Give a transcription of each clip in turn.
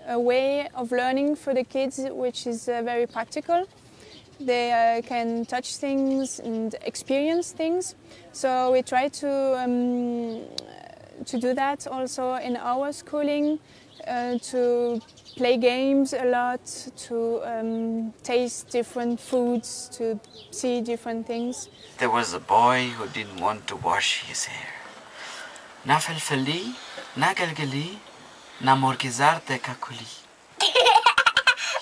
a way of learning for the kids which is very practical. They can touch things and experience things. So we try to do that also in our schooling, to play games a lot, to taste different foods, to see different things. There was a boy who didn't want to wash his hair. Na felfeli, na galgali, na morgizar de kakuli.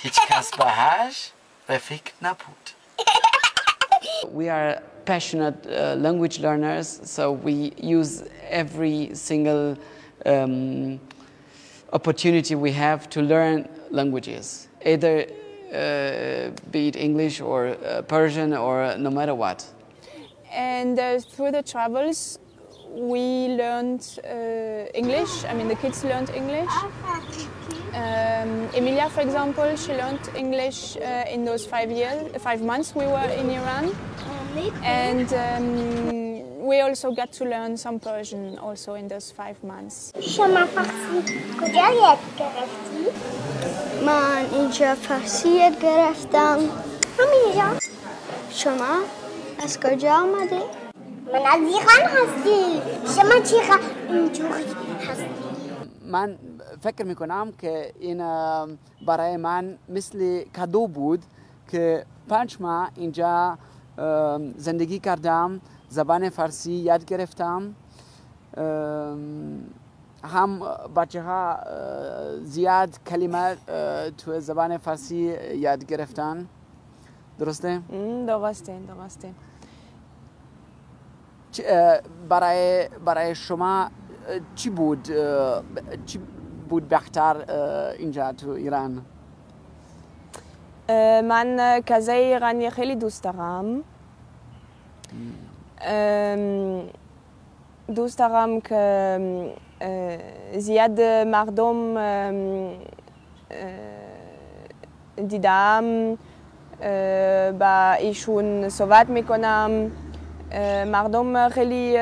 Hiç kasbahaj, vefik naput. We are passionate language learners, so we use every single opportunity we have to learn languages, either be it English or Persian or no matter what. And through the travels, we learned English. I mean, the kids learned English. Emilia, for example, she learned English in those 5 months we were in Iran. And we also got to learn some Persian also in those 5 months. شما فارسی کجا یاد گرفتی؟ من اینجا فارسی یاد گرفتم. همینجا. شما از کجا آمده؟ من از ایران هستی. شما چرا اینجوری هستی؟ من فکر میکنم که این برای من مثل کادو بود که 5 ماه اینجا زندگی کردم، زبان فارسی یاد گرفتم. هم بچه ها زیاد کلمات تو زبان فارسی یاد گرفتن. درسته؟ درسته. برای شما چی بود بهتر اینجا تو ایران؟ من کزای ایرانی خیلی دوست دارم. دوست دارم که زیاد مردم دیدم، با ایشون صحبت میکنم. مردم خیلی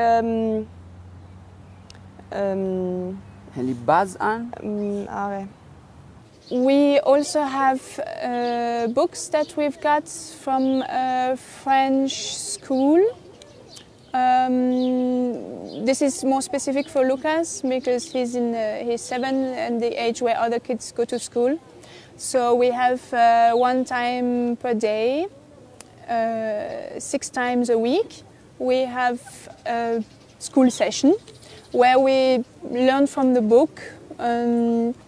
بازن. آره. We also have books that we've got from a French school. This is more specific for Lucas because he's 7 and the age where other kids go to school. So we have 1 time per day, 6 times a week. We have a school session where we learn from the book.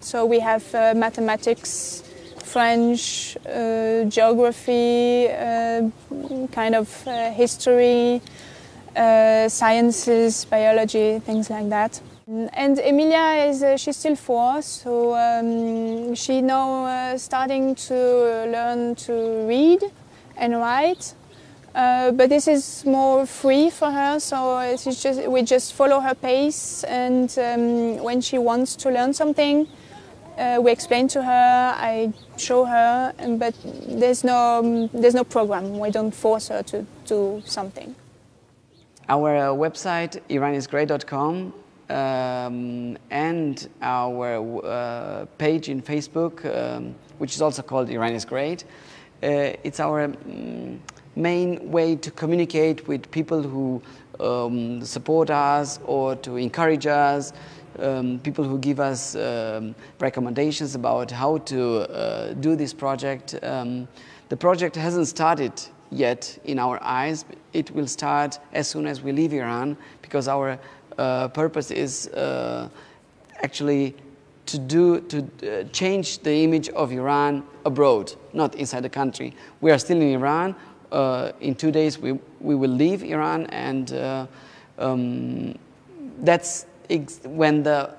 So we have mathematics, French, geography, kind of history, sciences, biology, things like that. And Emilia she's still 4, so she now starting to learn to read and write. But this is more free for her, so we just follow her pace, and when she wants to learn something, we explain to her, I show her, but there's no program. We don't force her to do something. Our website iranisgreat.com and our page in Facebook, which is also called Iran is Great. It's our main way to communicate with people who support us or to encourage us, people who give us recommendations about how to do this project. The project hasn't started yet in our eyes. It will start as soon as we leave Iran, because our purpose is actually to change the image of Iran abroad, not inside the country. We are still in Iran. In 2 days we will leave Iran, and that's when the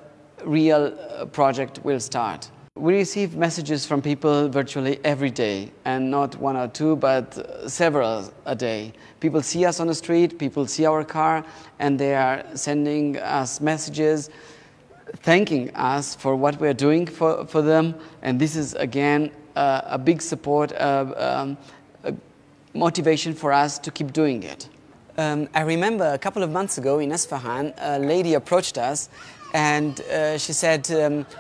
real project will start. We receive messages from people virtually every day, and not 1 or 2, but several a day. People see us on the street, people see our car, and they are sending us messages thanking us for what we are doing for them, and this is again a big support, a motivation for us to keep doing it. I remember a couple of months ago in Isfahan, a lady approached us And she said,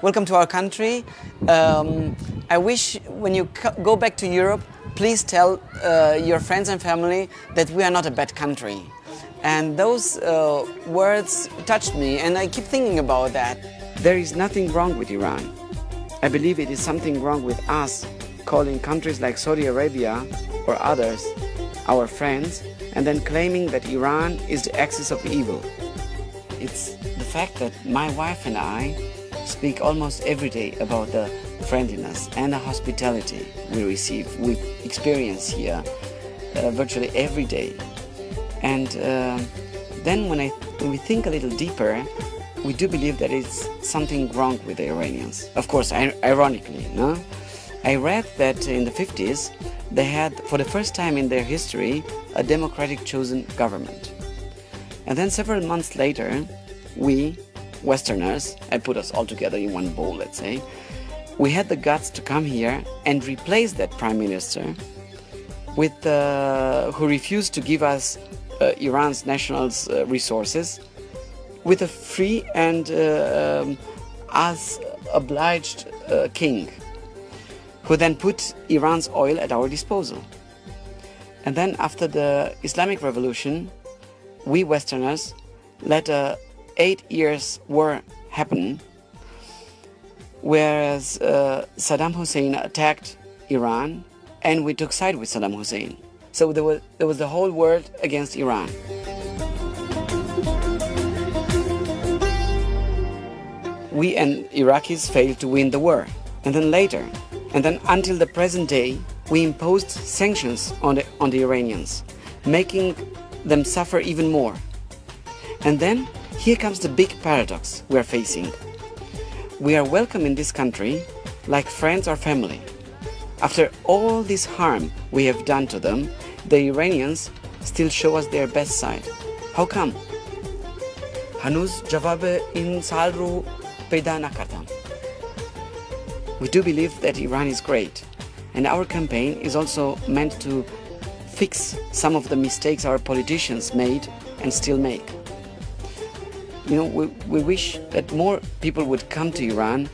welcome to our country. I wish when you go back to Europe, please tell your friends and family that we are not a bad country. And those words touched me, and I keep thinking about that. There is nothing wrong with Iran. I believe it is something wrong with us calling countries like Saudi Arabia or others our friends, and then claiming that Iran is the axis of evil. It's the fact that my wife and I speak almost every day about the friendliness and the hospitality we experience here virtually every day. And then when we think a little deeper, we do believe that it's something wrong with the Iranians. Of course, ironically, no? I read that in the 50s, they had, for the first time in their history, a democratic chosen government. And then several months later, we, Westerners, I put us all together in one bowl, let's say, we had the guts to come here and replace that prime minister with who refused to give us Iran's national resources with a free and us obliged king, who then put Iran's oil at our disposal. And then after the Islamic Revolution, we Westerners let a 8 years war happen, whereas Saddam Hussein attacked Iran and we took side with Saddam Hussein. So there was the whole world against Iran. We and Iraqis failed to win the war. And then later, and then until the present day, we imposed sanctions on the Iranians, making them suffer even more. And then here comes the big paradox we are facing. We are welcome in this country like friends or family. After all this harm we have done to them, the Iranians still show us their best side. How come? هنوز جواب این سوال رو پیدا نکردم. We do believe that Iran is great, and our campaign is also meant to fix some of the mistakes our politicians made and still make. You know, we wish that more people would come to Iran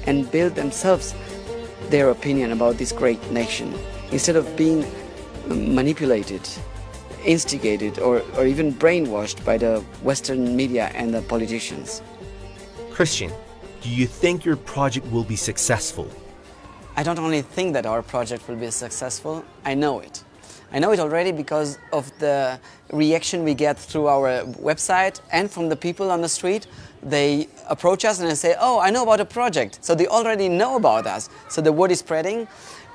and build themselves their opinion about this great nation, instead of being manipulated, instigated, or even brainwashed by the Western media and the politicians. Christian, do you think your project will be successful? I don't only think that our project will be successful, I know it. I know it already because of the reaction we get through our website and from the people on the street. They approach us and they say, oh, I know about a project. So they already know about us. So the word is spreading.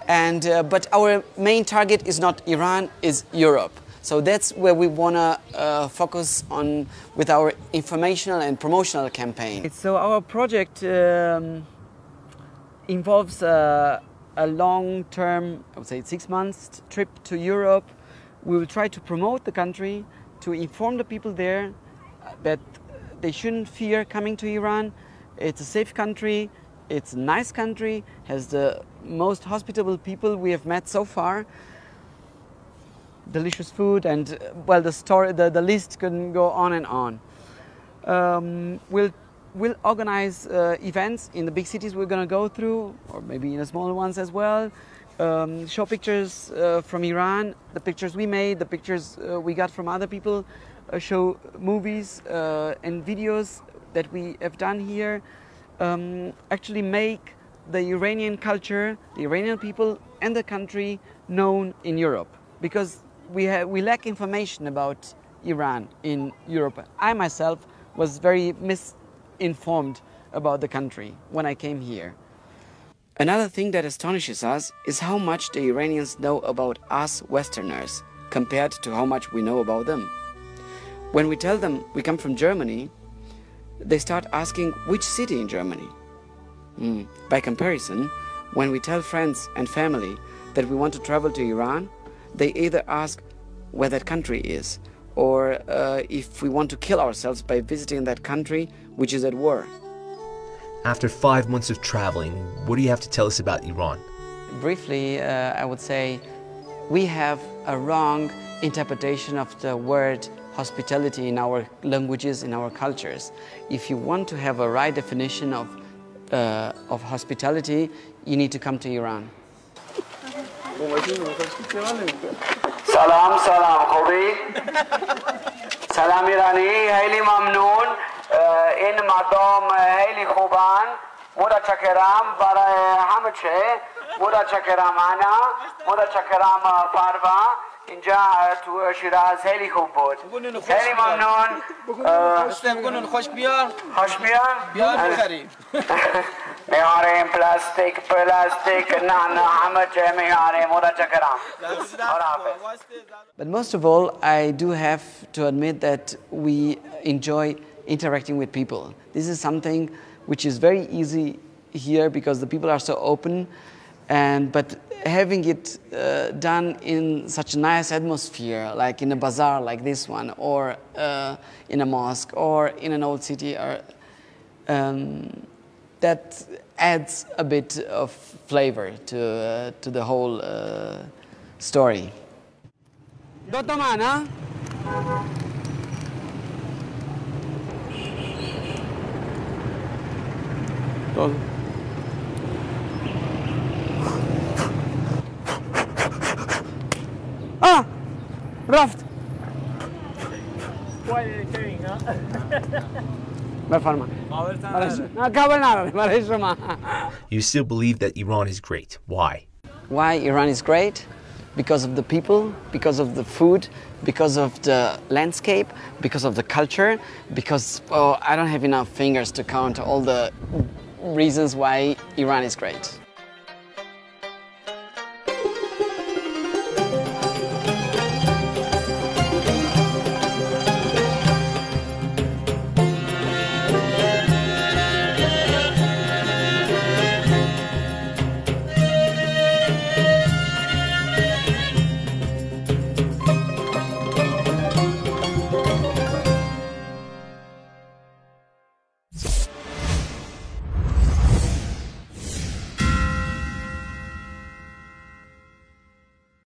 And, but our main target is not Iran, is Europe. So that's where we want to focus on with our informational and promotional campaign. So our project involves a long-term, I would say 6 months trip to Europe. We will try to promote the country, to inform the people there that they shouldn't fear coming to Iran. It's a safe country, it's a nice country, has the most hospitable people we have met so far. Delicious food, and well, the list can go on and on. We'll organize events in the big cities we're going to go through, or maybe in the smaller ones as well. Show pictures from Iran, the pictures we made, the pictures we got from other people. Show movies and videos that we have done here. Actually make the Iranian culture, the Iranian people and the country known in Europe. Because we lack information about Iran in Europe. I myself was very misinformed about the country when I came here. Another thing that astonishes us is how much the Iranians know about us Westerners compared to how much we know about them. When we tell them we come from Germany, they start asking which city in Germany. By comparison, when we tell friends and family that we want to travel to Iran, they either ask where that country is, or if we want to kill ourselves by visiting that country which is at war. After 5 months of traveling, what do you have to tell us about Iran? Briefly, I would say we have a wrong interpretation of the word hospitality in our languages, in our cultures. If you want to have a right definition of hospitality, you need to come to Iran. سلام سلام خوبی؟ سلام ایرانی خیلی ممنون این مردم خیلی خوبن متشکرم برای همه چی متشکرم انا متشکرم پروا اینجا تو شیراز خیلی خوب بود خیلی ممنون بگونون خوش بیار خوش بیار بیار بخریم میاریم پلاستیک نه همه چی میاریم متشکرم But most of all, I do have to admit that we enjoy interacting with people. This is something which is very easy here because the people are so open, but having it done in such a nice atmosphere, like in a bazaar like this one, or in a mosque, or in an old city, that adds a bit of flavor to the whole story. Dotto mana? Ah! رفت. You still believe that Iran is great. Why? Why Iran is great? Because of the people, because of the food, because of the landscape, because of the culture, because I don't have enough fingers to count all the reasons why Iran is great.